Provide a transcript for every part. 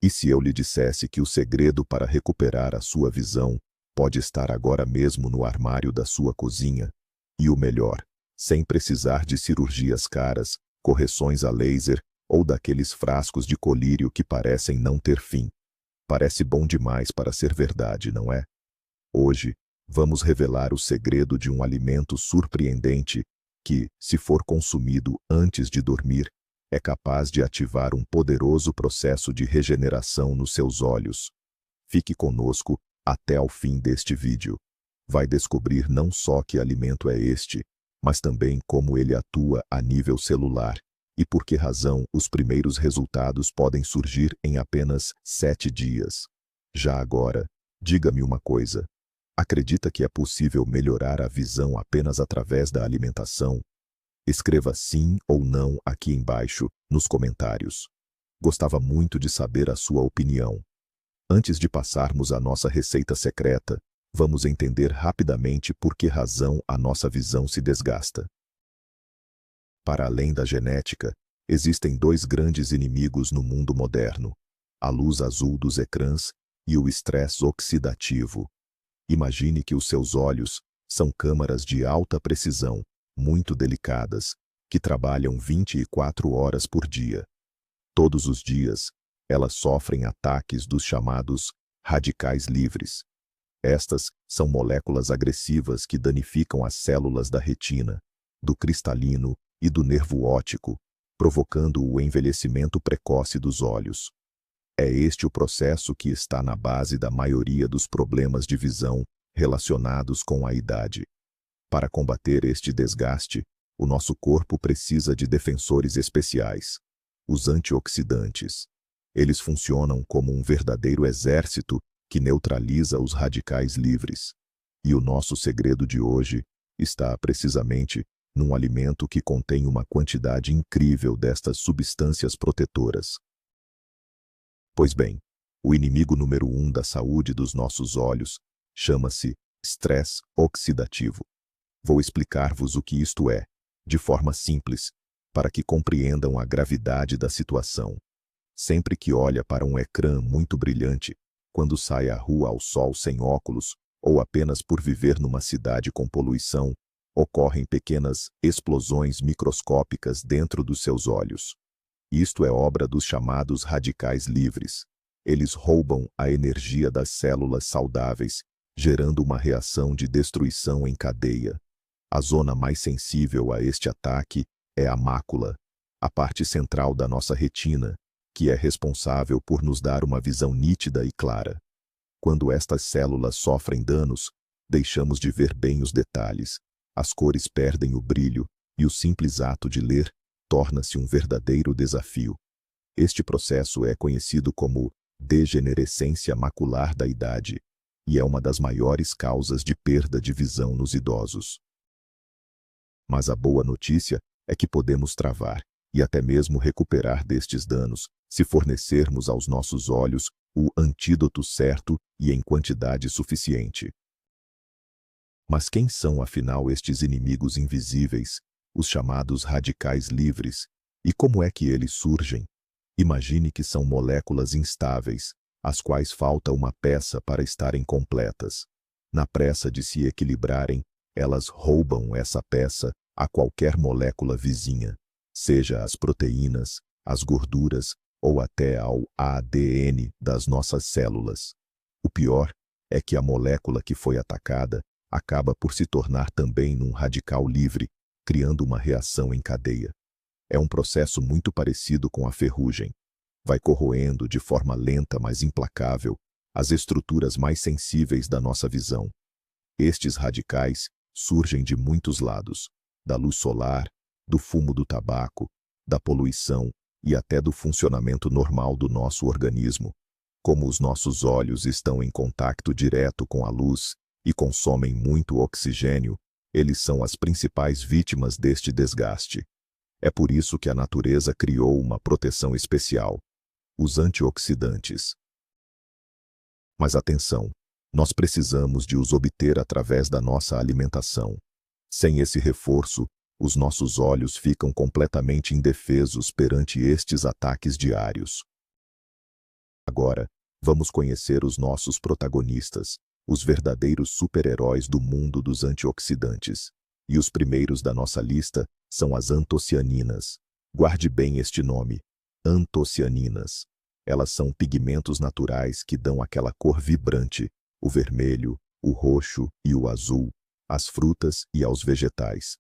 E se eu lhe dissesse que o segredo para recuperar a sua visão pode estar agora mesmo no armário da sua cozinha? E o melhor, sem precisar de cirurgias caras, correções a laser ou daqueles frascos de colírio que parecem não ter fim. Parece bom demais para ser verdade, não é? Hoje, vamos revelar o segredo de um alimento surpreendente que, se for consumido antes de dormir, é capaz de ativar um poderoso processo de regeneração nos seus olhos. Fique conosco até ao fim deste vídeo. Vai descobrir não só que alimento é este, mas também como ele atua a nível celular e por que razão os primeiros resultados podem surgir em apenas 7 dias. Já agora, diga-me uma coisa. Acredita que é possível melhorar a visão apenas através da alimentação? Escreva sim ou não aqui embaixo, nos comentários. Gostava muito de saber a sua opinião. Antes de passarmos à nossa receita secreta, vamos entender rapidamente por que razão a nossa visão se desgasta. Para além da genética, existem dois grandes inimigos no mundo moderno: a luz azul dos ecrãs e o estresse oxidativo. Imagine que os seus olhos são câmaras de alta precisão, muito delicadas, que trabalham 24 horas por dia. Todos os dias, elas sofrem ataques dos chamados radicais livres. Estas são moléculas agressivas que danificam as células da retina, do cristalino e do nervo óptico, provocando o envelhecimento precoce dos olhos. É este o processo que está na base da maioria dos problemas de visão relacionados com a idade. Para combater este desgaste, o nosso corpo precisa de defensores especiais, os antioxidantes. Eles funcionam como um verdadeiro exército que neutraliza os radicais livres. E o nosso segredo de hoje está precisamente num alimento que contém uma quantidade incrível destas substâncias protetoras. Pois bem, o inimigo número 1 da saúde dos nossos olhos chama-se estresse oxidativo. Vou explicar-vos o que isto é, de forma simples, para que compreendam a gravidade da situação. Sempre que olha para um ecrã muito brilhante, quando sai à rua ao sol sem óculos, ou apenas por viver numa cidade com poluição, ocorrem pequenas explosões microscópicas dentro dos seus olhos. Isto é obra dos chamados radicais livres. Eles roubam a energia das células saudáveis, gerando uma reação de destruição em cadeia. A zona mais sensível a este ataque é a mácula, a parte central da nossa retina, que é responsável por nos dar uma visão nítida e clara. Quando estas células sofrem danos, deixamos de ver bem os detalhes, as cores perdem o brilho e o simples ato de ler torna-se um verdadeiro desafio. Este processo é conhecido como degenerescência macular da idade e é uma das maiores causas de perda de visão nos idosos. Mas a boa notícia é que podemos travar e até mesmo recuperar destes danos se fornecermos aos nossos olhos o antídoto certo e em quantidade suficiente. Mas quem são afinal estes inimigos invisíveis, os chamados radicais livres, e como é que eles surgem? Imagine que são moléculas instáveis, às quais falta uma peça para estarem completas. Na pressa de se equilibrarem, elas roubam essa peça a qualquer molécula vizinha, seja as proteínas, as gorduras ou até ao ADN das nossas células. O pior é que a molécula que foi atacada acaba por se tornar também num radical livre, criando uma reação em cadeia. É um processo muito parecido com a ferrugem. Vai corroendo de forma lenta, mas implacável, as estruturas mais sensíveis da nossa visão. Estes radicais surgem de muitos lados: da luz solar, do fumo do tabaco, da poluição e até do funcionamento normal do nosso organismo. Como os nossos olhos estão em contato direto com a luz e consomem muito oxigênio, eles são as principais vítimas deste desgaste. É por isso que a natureza criou uma proteção especial: os antioxidantes. Mas atenção, nós precisamos de os obter através da nossa alimentação. Sem esse reforço, os nossos olhos ficam completamente indefesos perante estes ataques diários. Agora, vamos conhecer os nossos protagonistas, os verdadeiros super-heróis do mundo dos antioxidantes. E os primeiros da nossa lista são as antocianinas. Guarde bem este nome, antocianinas. Elas são pigmentos naturais que dão aquela cor vibrante, o vermelho, o roxo e o azul, às frutas e aos vegetais.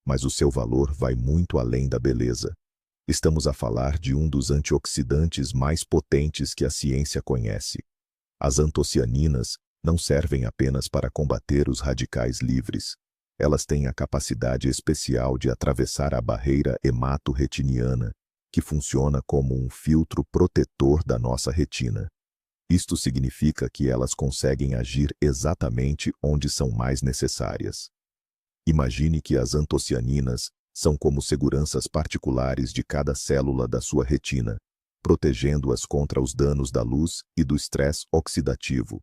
Mas o seu valor vai muito além da beleza. Estamos a falar de um dos antioxidantes mais potentes que a ciência conhece. As antocianinas não servem apenas para combater os radicais livres. Elas têm a capacidade especial de atravessar a barreira hemato-retiniana, que funciona como um filtro protetor da nossa retina. Isto significa que elas conseguem agir exatamente onde são mais necessárias. Imagine que as antocianinas são como seguranças particulares de cada célula da sua retina, protegendo-as contra os danos da luz e do estresse oxidativo.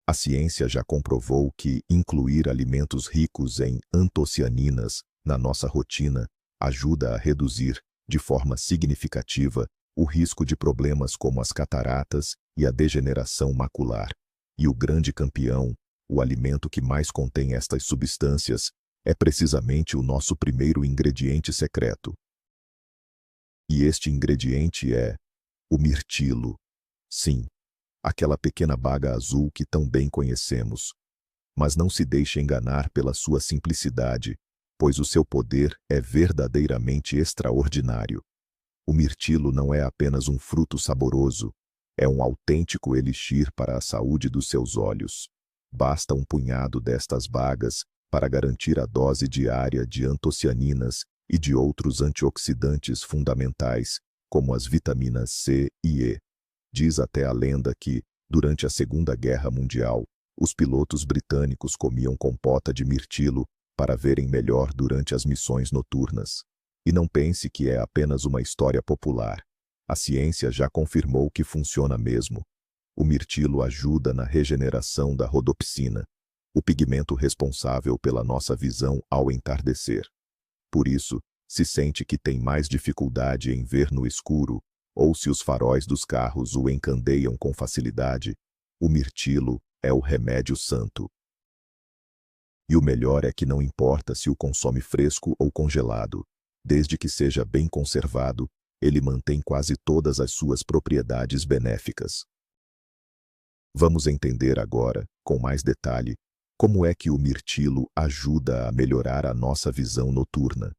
A ciência já comprovou que incluir alimentos ricos em antocianinas na nossa rotina ajuda a reduzir, de forma significativa, o risco de problemas como as cataratas e a degeneração macular. E o grande campeão, o alimento que mais contém estas substâncias, é precisamente o nosso primeiro ingrediente secreto. E este ingrediente é o mirtilo. Sim, aquela pequena baga azul que tão bem conhecemos. Mas não se deixe enganar pela sua simplicidade, pois o seu poder é verdadeiramente extraordinário. O mirtilo não é apenas um fruto saboroso, é um autêntico elixir para a saúde dos seus olhos. Basta um punhado destas bagas para garantir a dose diária de antocianinas e de outros antioxidantes fundamentais, como as vitaminas C e E. Diz até a lenda que, durante a Segunda Guerra Mundial, os pilotos britânicos comiam compota de mirtilo para verem melhor durante as missões noturnas. E não pense que é apenas uma história popular. A ciência já confirmou que funciona mesmo. O mirtilo ajuda na regeneração da rodopsina, o pigmento responsável pela nossa visão ao entardecer. Por isso, se sente que tem mais dificuldade em ver no escuro, ou se os faróis dos carros o encandeiam com facilidade, o mirtilo é o remédio santo. E o melhor é que não importa se o consome fresco ou congelado, desde que seja bem conservado, ele mantém quase todas as suas propriedades benéficas. Vamos entender agora, com mais detalhe, como é que o mirtilo ajuda a melhorar a nossa visão noturna.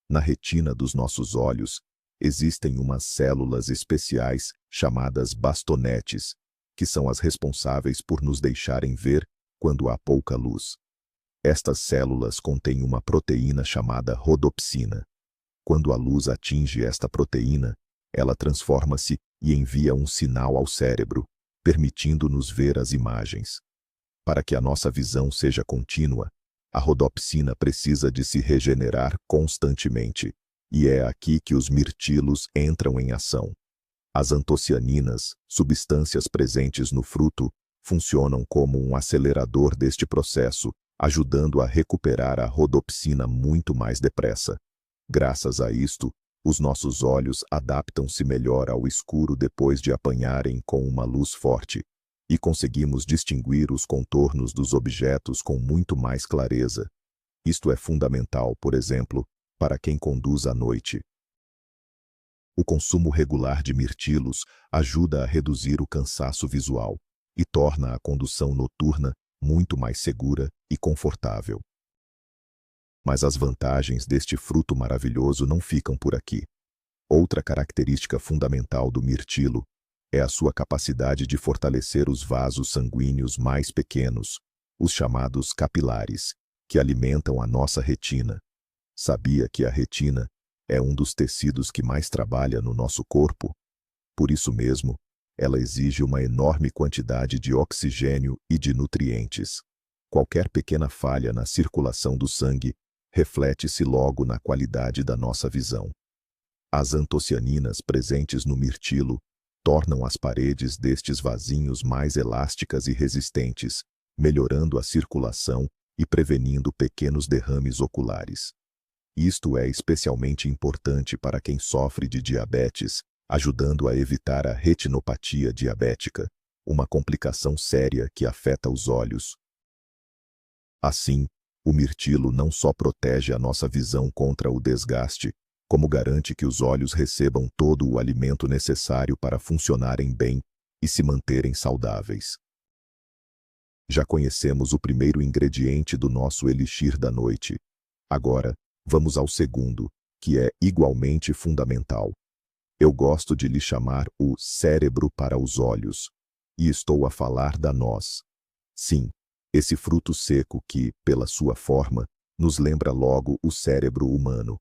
Na retina dos nossos olhos, existem umas células especiais chamadas bastonetes, que são as responsáveis por nos deixarem ver quando há pouca luz. Estas células contêm uma proteína chamada rodopsina. Quando a luz atinge esta proteína, ela transforma-se e envia um sinal ao cérebro, permitindo-nos ver as imagens. Para que a nossa visão seja contínua, a rodopsina precisa de se regenerar constantemente, e é aqui que os mirtilos entram em ação. As antocianinas, substâncias presentes no fruto, funcionam como um acelerador deste processo, ajudando a recuperar a rodopsina muito mais depressa. Graças a isto, os nossos olhos adaptam-se melhor ao escuro depois de apanharem com uma luz forte, e conseguimos distinguir os contornos dos objetos com muito mais clareza. Isto é fundamental, por exemplo, para quem conduz à noite. O consumo regular de mirtilos ajuda a reduzir o cansaço visual e torna a condução noturna muito mais segura e confortável. Mas as vantagens deste fruto maravilhoso não ficam por aqui. Outra característica fundamental do mirtilo é a sua capacidade de fortalecer os vasos sanguíneos mais pequenos, os chamados capilares, que alimentam a nossa retina. Sabia que a retina é um dos tecidos que mais trabalha no nosso corpo? Por isso mesmo, ela exige uma enorme quantidade de oxigênio e de nutrientes. Qualquer pequena falha na circulação do sangue reflete-se logo na qualidade da nossa visão. As antocianinas presentes no mirtilo tornam as paredes destes vasinhos mais elásticas e resistentes, melhorando a circulação e prevenindo pequenos derrames oculares. Isto é especialmente importante para quem sofre de diabetes ajudando a evitar a retinopatia diabética, uma complicação séria que afeta os olhos. Assim, o mirtilo não só protege a nossa visão contra o desgaste, como garante que os olhos recebam todo o alimento necessário para funcionarem bem e se manterem saudáveis. Já conhecemos o primeiro ingrediente do nosso elixir da noite. Agora, vamos ao segundo, que é igualmente fundamental. Eu gosto de lhe chamar o cérebro para os olhos, e estou a falar da noz. Sim, esse fruto seco que, pela sua forma, nos lembra logo o cérebro humano.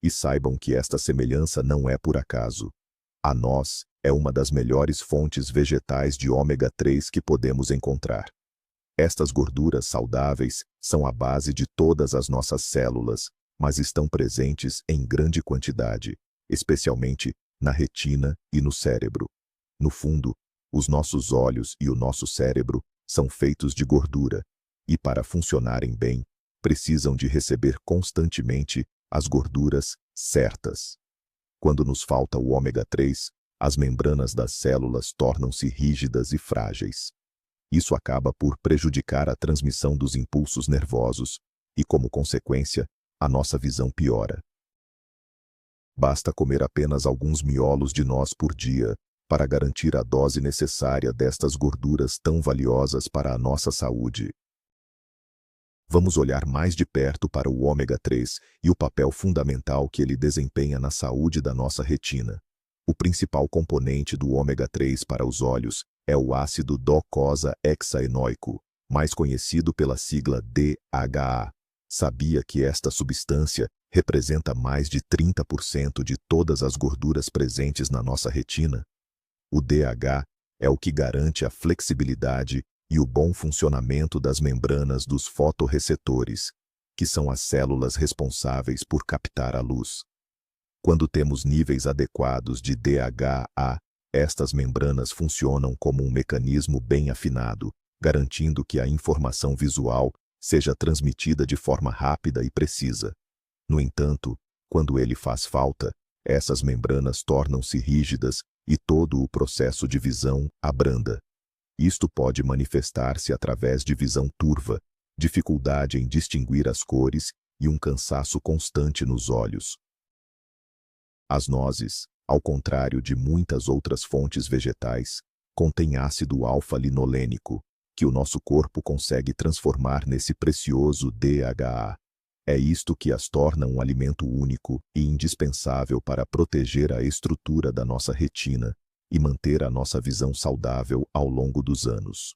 E saibam que esta semelhança não é por acaso. A noz é uma das melhores fontes vegetais de ômega 3 que podemos encontrar. Estas gorduras saudáveis são a base de todas as nossas células, mas estão presentes em grande quantidade, especialmente na retina e no cérebro. No fundo, os nossos olhos e o nosso cérebro são feitos de gordura, e para funcionarem bem, precisam de receber constantemente as gorduras certas. Quando nos falta o ômega 3, as membranas das células tornam-se rígidas e frágeis. Isso acaba por prejudicar a transmissão dos impulsos nervosos e, como consequência, a nossa visão piora. Basta comer apenas alguns miolos de noz por dia para garantir a dose necessária destas gorduras tão valiosas para a nossa saúde. Vamos olhar mais de perto para o ômega 3 e o papel fundamental que ele desempenha na saúde da nossa retina. O principal componente do ômega 3 para os olhos é o ácido docosahexaenoico, mais conhecido pela sigla DHA. Sabia que esta substância representa mais de 30% de todas as gorduras presentes na nossa retina? O DHA é o que garante a flexibilidade e o bom funcionamento das membranas dos fotorreceptores, que são as células responsáveis por captar a luz. Quando temos níveis adequados de DHA, estas membranas funcionam como um mecanismo bem afinado, garantindo que a informação visual seja transmitida de forma rápida e precisa. No entanto, quando ele faz falta, essas membranas tornam-se rígidas e todo o processo de visão abranda. Isto pode manifestar-se através de visão turva, dificuldade em distinguir as cores e um cansaço constante nos olhos. As nozes, ao contrário de muitas outras fontes vegetais, contêm ácido alfa-linolênico, que o nosso corpo consegue transformar nesse precioso DHA. É isto que as torna um alimento único e indispensável para proteger a estrutura da nossa retina e manter a nossa visão saudável ao longo dos anos.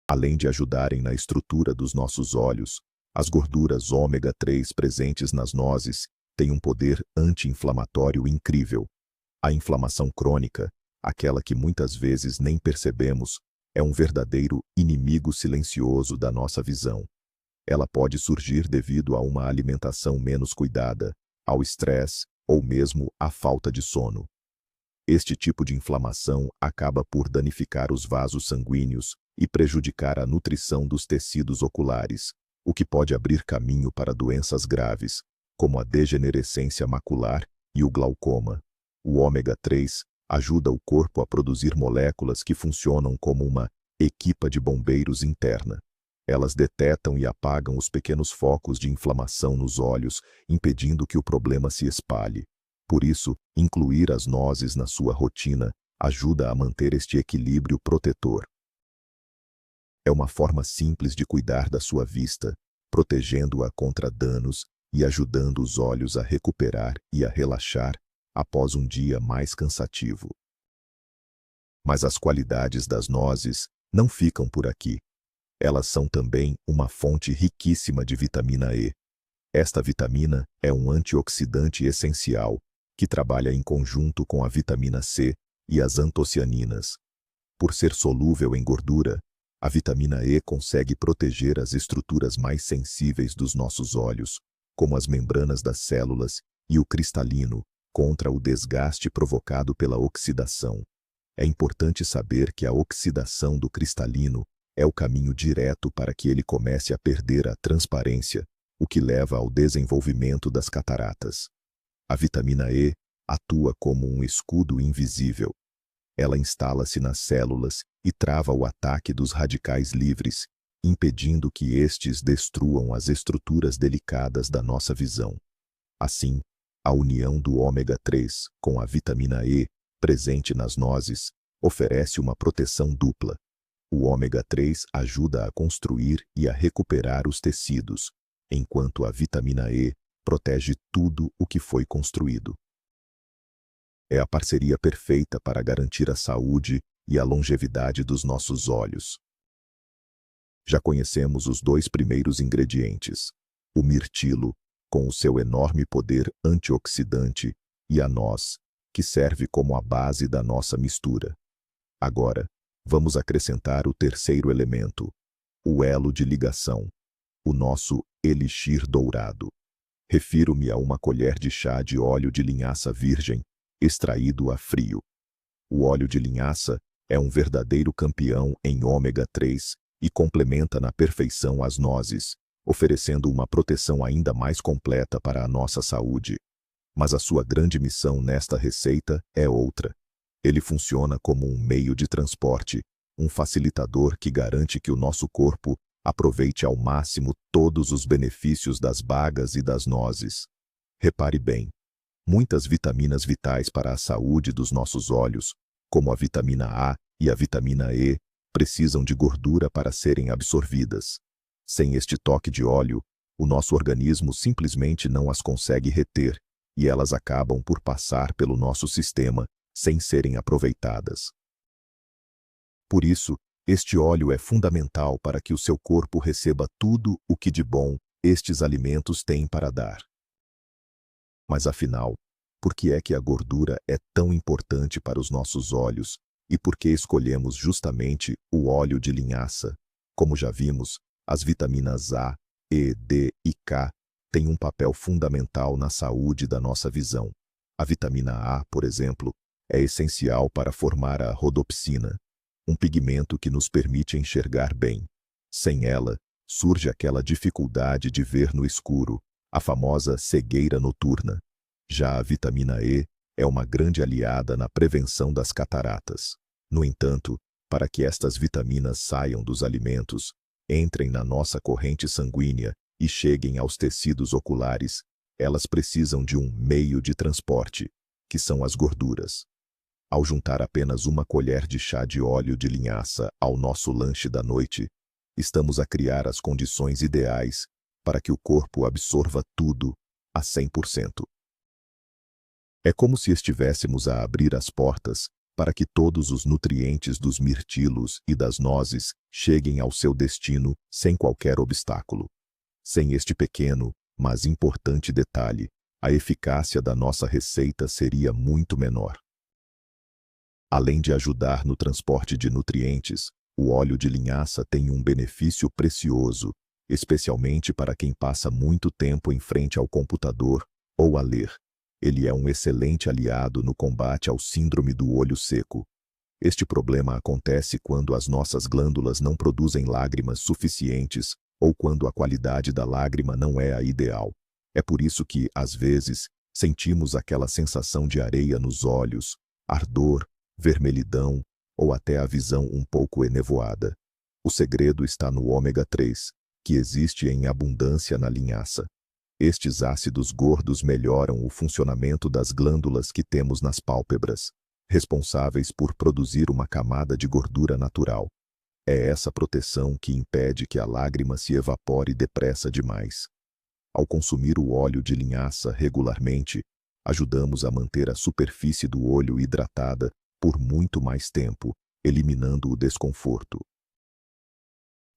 Além de ajudarem na estrutura dos nossos olhos, as gorduras ômega 3 presentes nas nozes têm um poder anti-inflamatório incrível. A inflamação crônica, aquela que muitas vezes nem percebemos, é um verdadeiro inimigo silencioso da nossa visão. Ela pode surgir devido a uma alimentação menos cuidada, ao estresse ou mesmo à falta de sono. Este tipo de inflamação acaba por danificar os vasos sanguíneos e prejudicar a nutrição dos tecidos oculares, o que pode abrir caminho para doenças graves, como a degenerescência macular e o glaucoma. O ômega 3 ajuda o corpo a produzir moléculas que funcionam como uma equipa de bombeiros interna. Elas detetam e apagam os pequenos focos de inflamação nos olhos, impedindo que o problema se espalhe. Por isso, incluir as nozes na sua rotina ajuda a manter este equilíbrio protetor. É uma forma simples de cuidar da sua vista, protegendo-a contra danos e ajudando os olhos a recuperar e a relaxar após um dia mais cansativo. Mas as qualidades das nozes não ficam por aqui. Elas são também uma fonte riquíssima de vitamina E. Esta vitamina é um antioxidante essencial que trabalha em conjunto com a vitamina C e as antocianinas. Por ser solúvel em gordura, a vitamina E consegue proteger as estruturas mais sensíveis dos nossos olhos, como as membranas das células e o cristalino, contra o desgaste provocado pela oxidação. É importante saber que a oxidação do cristalino é o caminho direto para que ele comece a perder a transparência, o que leva ao desenvolvimento das cataratas. A vitamina E atua como um escudo invisível. Ela instala-se nas células e trava o ataque dos radicais livres, impedindo que estes destruam as estruturas delicadas da nossa visão. Assim, a união do ômega 3 com a vitamina E, presente nas nozes, oferece uma proteção dupla. O ômega 3 ajuda a construir e a recuperar os tecidos, enquanto a vitamina E protege tudo o que foi construído. É a parceria perfeita para garantir a saúde e a longevidade dos nossos olhos. Já conhecemos os dois primeiros ingredientes: o mirtilo, com o seu enorme poder antioxidante, e a noz, que serve como a base da nossa mistura. Agora, vamos acrescentar o terceiro elemento, o elo de ligação, o nosso elixir dourado. Refiro-me a uma colher de chá de óleo de linhaça virgem, extraído a frio. O óleo de linhaça é um verdadeiro campeão em ômega 3 e complementa na perfeição as nozes, oferecendo uma proteção ainda mais completa para a nossa saúde. Mas a sua grande missão nesta receita é outra. Ele funciona como um meio de transporte, um facilitador que garante que o nosso corpo aproveite ao máximo todos os benefícios das bagas e das nozes. Repare bem, muitas vitaminas vitais para a saúde dos nossos olhos, como a vitamina A e a vitamina E, precisam de gordura para serem absorvidas. Sem este toque de óleo, o nosso organismo simplesmente não as consegue reter, e elas acabam por passar pelo nosso sistema sem serem aproveitadas. Por isso, este óleo é fundamental para que o seu corpo receba tudo o que de bom estes alimentos têm para dar. Mas afinal, por que é que a gordura é tão importante para os nossos olhos e por que escolhemos justamente o óleo de linhaça? Como já vimos, as vitaminas A, E, D e K têm um papel fundamental na saúde da nossa visão. A vitamina A, por exemplo, é essencial para formar a rodopsina, um pigmento que nos permite enxergar bem. Sem ela, surge aquela dificuldade de ver no escuro, a famosa cegueira noturna. Já a vitamina E é uma grande aliada na prevenção das cataratas. No entanto, para que estas vitaminas saiam dos alimentos, entrem na nossa corrente sanguínea e cheguem aos tecidos oculares, elas precisam de um meio de transporte, que são as gorduras. Ao juntar apenas uma colher de chá de óleo de linhaça ao nosso lanche da noite, estamos a criar as condições ideais para que o corpo absorva tudo a 100%. É como se estivéssemos a abrir as portas para que todos os nutrientes dos mirtilos e das nozes cheguem ao seu destino sem qualquer obstáculo. Sem este pequeno, mas importante detalhe, a eficácia da nossa receita seria muito menor. Além de ajudar no transporte de nutrientes, o óleo de linhaça tem um benefício precioso, especialmente para quem passa muito tempo em frente ao computador ou a ler. Ele é um excelente aliado no combate ao síndrome do olho seco. Este problema acontece quando as nossas glândulas não produzem lágrimas suficientes ou quando a qualidade da lágrima não é a ideal. É por isso que, às vezes, sentimos aquela sensação de areia nos olhos, ardor, vermelhidão ou até a visão um pouco enevoada. O segredo está no ômega 3, que existe em abundância na linhaça. Estes ácidos gordos melhoram o funcionamento das glândulas que temos nas pálpebras, responsáveis por produzir uma camada de gordura natural. É essa proteção que impede que a lágrima se evapore depressa demais. Ao consumir o óleo de linhaça regularmente, ajudamos a manter a superfície do olho hidratada por muito mais tempo, eliminando o desconforto.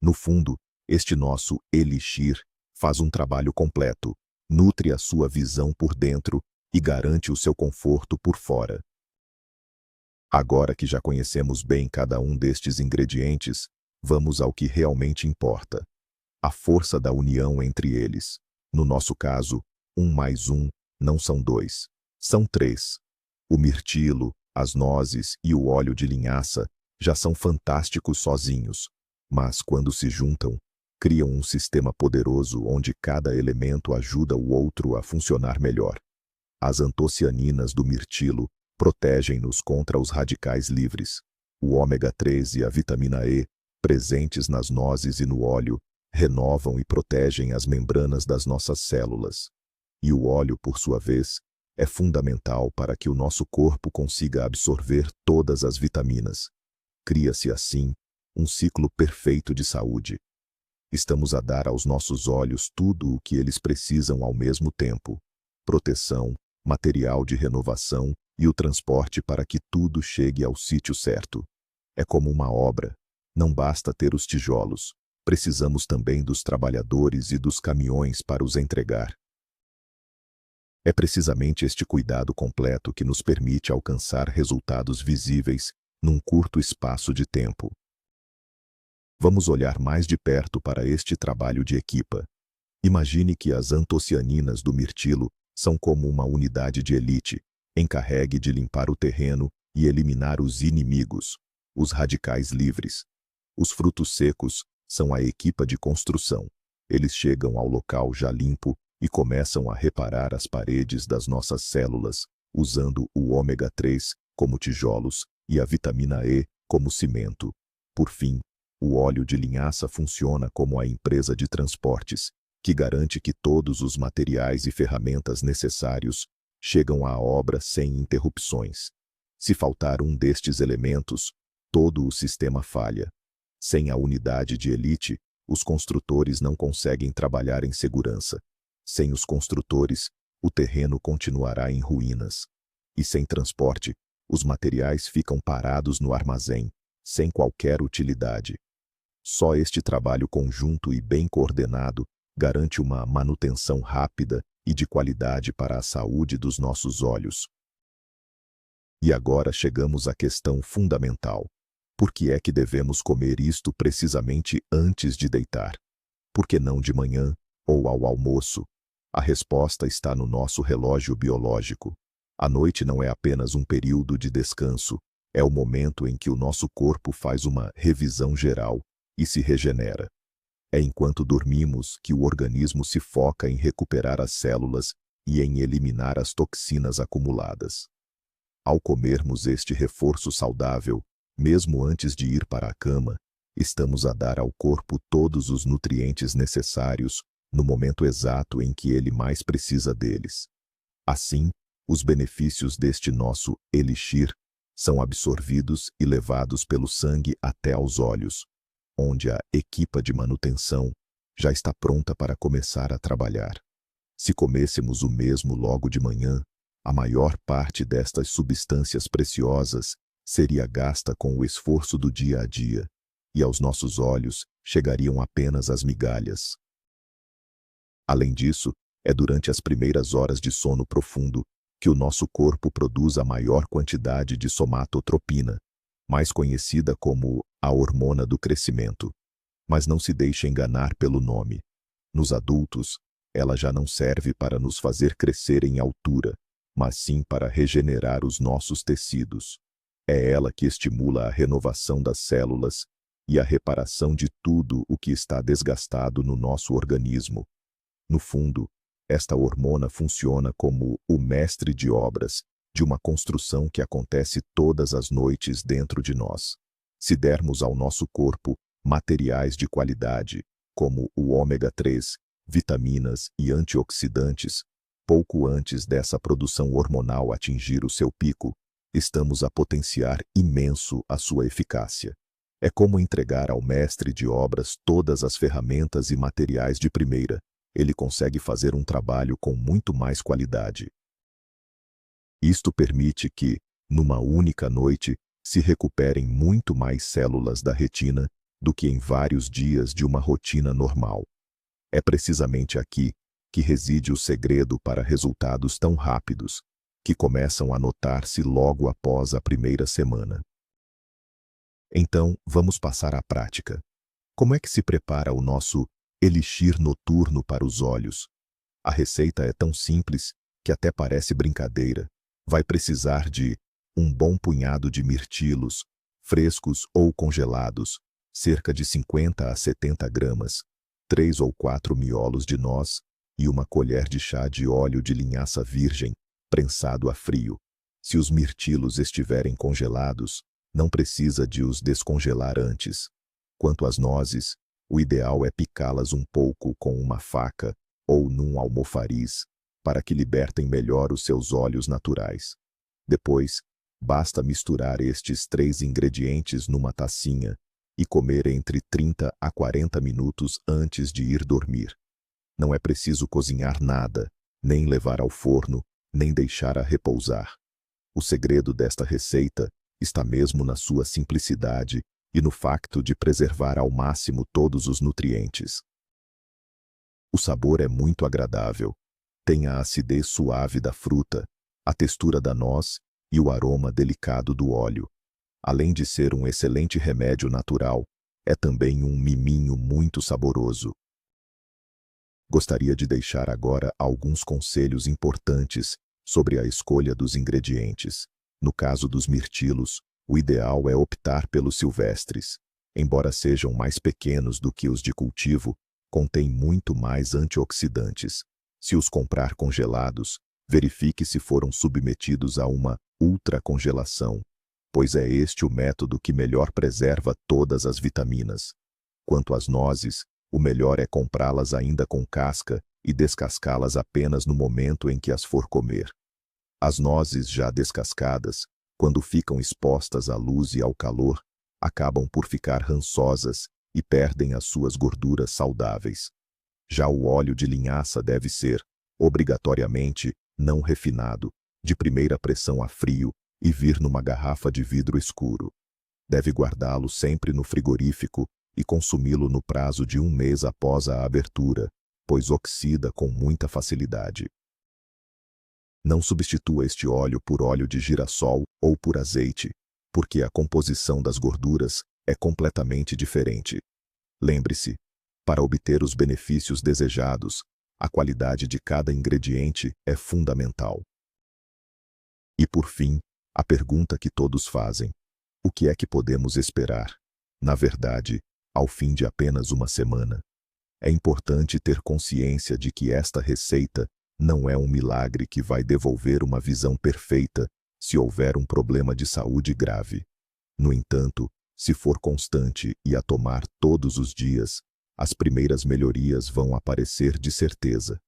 No fundo, este nosso elixir faz um trabalho completo, nutre a sua visão por dentro e garante o seu conforto por fora. Agora que já conhecemos bem cada um destes ingredientes, vamos ao que realmente importa: a força da união entre eles. No nosso caso, 1 mais 1 não são 2, são 3. O mirtilo, as nozes e o óleo de linhaça já são fantásticos sozinhos, mas quando se juntam, criam um sistema poderoso onde cada elemento ajuda o outro a funcionar melhor. As antocianinas do mirtilo protegem-nos contra os radicais livres. O ômega 3 e a vitamina E, presentes nas nozes e no óleo, renovam e protegem as membranas das nossas células. E o óleo, por sua vez, é fundamental para que o nosso corpo consiga absorver todas as vitaminas. Cria-se assim um ciclo perfeito de saúde. Estamos a dar aos nossos olhos tudo o que eles precisam ao mesmo tempo: proteção, material de renovação e o transporte para que tudo chegue ao sítio certo. É como uma obra. Não basta ter os tijolos. Precisamos também dos trabalhadores e dos caminhões para os entregar. É precisamente este cuidado completo que nos permite alcançar resultados visíveis num curto espaço de tempo. Vamos olhar mais de perto para este trabalho de equipa. Imagine que as antocianinas do mirtilo são como uma unidade de elite, encarregue de limpar o terreno e eliminar os inimigos, os radicais livres. Os frutos secos são a equipa de construção. Eles chegam ao local já limpo e começam a reparar as paredes das nossas células, usando o ômega 3 como tijolos e a vitamina E como cimento. Por fim, o óleo de linhaça funciona como a empresa de transportes, que garante que todos os materiais e ferramentas necessários chegam à obra sem interrupções. Se faltar um destes elementos, todo o sistema falha. Sem a unidade de elite, os construtores não conseguem trabalhar em segurança. Sem os construtores, o terreno continuará em ruínas. E sem transporte, os materiais ficam parados no armazém, sem qualquer utilidade. Só este trabalho conjunto e bem coordenado garante uma manutenção rápida e de qualidade para a saúde dos nossos olhos. E agora chegamos à questão fundamental. Por que é que devemos comer isto precisamente antes de deitar? Por que não de manhã ou ao almoço? A resposta está no nosso relógio biológico. A noite não é apenas um período de descanso, é o momento em que o nosso corpo faz uma revisão geral e se regenera. É enquanto dormimos que o organismo se foca em recuperar as células e em eliminar as toxinas acumuladas. Ao comermos este reforço saudável, mesmo antes de ir para a cama, estamos a dar ao corpo todos os nutrientes necessários no momento exato em que ele mais precisa deles. Assim, os benefícios deste nosso elixir são absorvidos e levados pelo sangue até aos olhos, onde a equipa de manutenção já está pronta para começar a trabalhar. Se comêssemos o mesmo logo de manhã, a maior parte destas substâncias preciosas seria gasta com o esforço do dia a dia, e aos nossos olhos chegariam apenas as migalhas. Além disso, é durante as primeiras horas de sono profundo que o nosso corpo produz a maior quantidade de somatotropina, mais conhecida como a hormona do crescimento. Mas não se deixe enganar pelo nome. Nos adultos, ela já não serve para nos fazer crescer em altura, mas sim para regenerar os nossos tecidos. É ela que estimula a renovação das células e a reparação de tudo o que está desgastado no nosso organismo. No fundo, esta hormona funciona como o mestre de obras de uma construção que acontece todas as noites dentro de nós. Se dermos ao nosso corpo materiais de qualidade, como o ômega 3, vitaminas e antioxidantes, pouco antes dessa produção hormonal atingir o seu pico, estamos a potenciar imenso a sua eficácia. É como entregar ao mestre de obras todas as ferramentas e materiais de primeira. Ele consegue fazer um trabalho com muito mais qualidade. Isto permite que, numa única noite, se recuperem muito mais células da retina do que em vários dias de uma rotina normal. É precisamente aqui que reside o segredo para resultados tão rápidos, que começam a notar-se logo após a primeira semana. Então, vamos passar à prática. Como é que se prepara o nosso elixir noturno para os olhos? A receita é tão simples que até parece brincadeira. Vai precisar de um bom punhado de mirtilos, frescos ou congelados, cerca de 50 a 70 gramas, 3 ou 4 miolos de noz e uma colher de chá de óleo de linhaça virgem, prensado a frio. Se os mirtilos estiverem congelados, não precisa de os descongelar antes. Quanto às nozes, o ideal é picá-las um pouco com uma faca ou num almofariz, para que libertem melhor os seus óleos naturais. Depois, basta misturar estes 3 ingredientes numa tacinha e comer entre 30 a 40 minutos antes de ir dormir. Não é preciso cozinhar nada, nem levar ao forno, nem deixar-a repousar. O segredo desta receita está mesmo na sua simplicidade e no facto de preservar ao máximo todos os nutrientes. O sabor é muito agradável. Tem a acidez suave da fruta, a textura da noz e o aroma delicado do óleo. Além de ser um excelente remédio natural, é também um miminho muito saboroso. Gostaria de deixar agora alguns conselhos importantes sobre a escolha dos ingredientes. No caso dos mirtilos, o ideal é optar pelos silvestres. Embora sejam mais pequenos do que os de cultivo, contêm muito mais antioxidantes. Se os comprar congelados, verifique se foram submetidos a uma ultracongelação, pois é este o método que melhor preserva todas as vitaminas. Quanto às nozes, o melhor é comprá-las ainda com casca e descascá-las apenas no momento em que as for comer. As nozes já descascadas, quando ficam expostas à luz e ao calor, acabam por ficar rançosas e perdem as suas gorduras saudáveis. Já o óleo de linhaça deve ser, obrigatoriamente, não refinado, de primeira pressão a frio e vir numa garrafa de vidro escuro. Deve guardá-lo sempre no frigorífico e consumi-lo no prazo de 1 mês após a abertura, pois oxida com muita facilidade. Não substitua este óleo por óleo de girassol ou por azeite, porque a composição das gorduras é completamente diferente. Lembre-se, para obter os benefícios desejados, a qualidade de cada ingrediente é fundamental. E por fim, a pergunta que todos fazem: o que é que podemos esperar? Na verdade, ao fim de apenas uma semana. É importante ter consciência de que esta receita não é um milagre que vai devolver uma visão perfeita se houver um problema de saúde grave. No entanto, se for constante e a tomar todos os dias, as primeiras melhorias vão aparecer de certeza.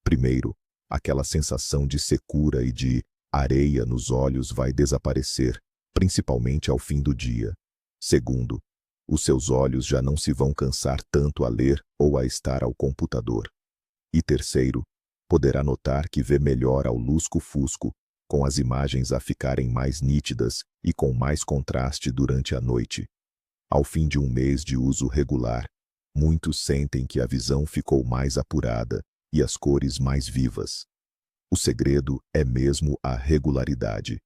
Primeiro, aquela sensação de secura e de areia nos olhos vai desaparecer, principalmente ao fim do dia. Segundo, os seus olhos já não se vão cansar tanto a ler ou a estar ao computador. E terceiro, poderá notar que vê melhor ao lusco-fusco, com as imagens a ficarem mais nítidas e com mais contraste durante a noite. Ao fim de 1 mês de uso regular, muitos sentem que a visão ficou mais apurada e as cores mais vivas. O segredo é mesmo a regularidade.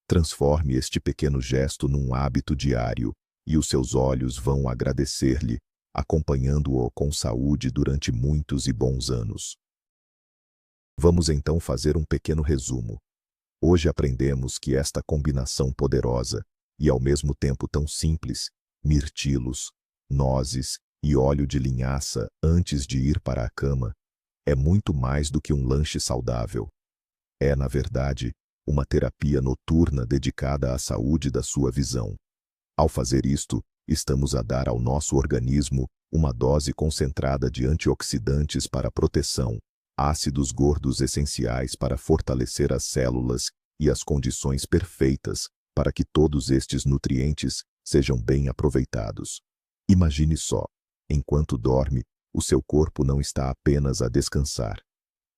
Transforme este pequeno gesto num hábito diário e os seus olhos vão agradecer-lhe, acompanhando-o com saúde durante muitos e bons anos. Vamos então fazer um pequeno resumo. Hoje aprendemos que esta combinação poderosa e ao mesmo tempo tão simples, mirtilos, nozes e óleo de linhaça antes de ir para a cama, é muito mais do que um lanche saudável. É, na verdade, uma terapia noturna dedicada à saúde da sua visão. Ao fazer isto, estamos a dar ao nosso organismo uma dose concentrada de antioxidantes para proteção, ácidos gordos essenciais para fortalecer as células e as condições perfeitas para que todos estes nutrientes sejam bem aproveitados. Imagine só, enquanto dorme, o seu corpo não está apenas a descansar.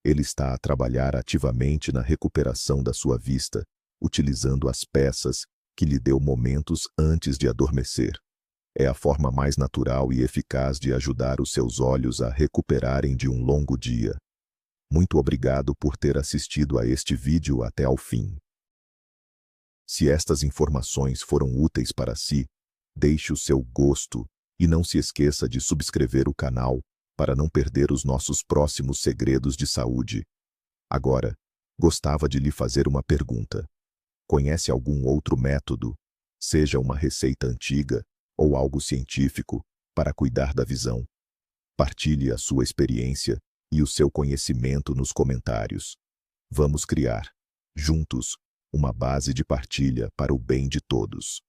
Ele está a trabalhar ativamente na recuperação da sua vista, utilizando as peças que lhe deu momentos antes de adormecer. É a forma mais natural e eficaz de ajudar os seus olhos a recuperarem de um longo dia. Muito obrigado por ter assistido a este vídeo até ao fim. Se estas informações foram úteis para si, deixe o seu gosto e não se esqueça de subscrever o canal para não perder os nossos próximos segredos de saúde. Agora, gostava de lhe fazer uma pergunta. Conhece algum outro método, seja uma receita antiga ou algo científico, para cuidar da visão? Partilhe a sua experiência e o seu conhecimento nos comentários. Vamos criar Juntos, uma base de partilha para o bem de todos.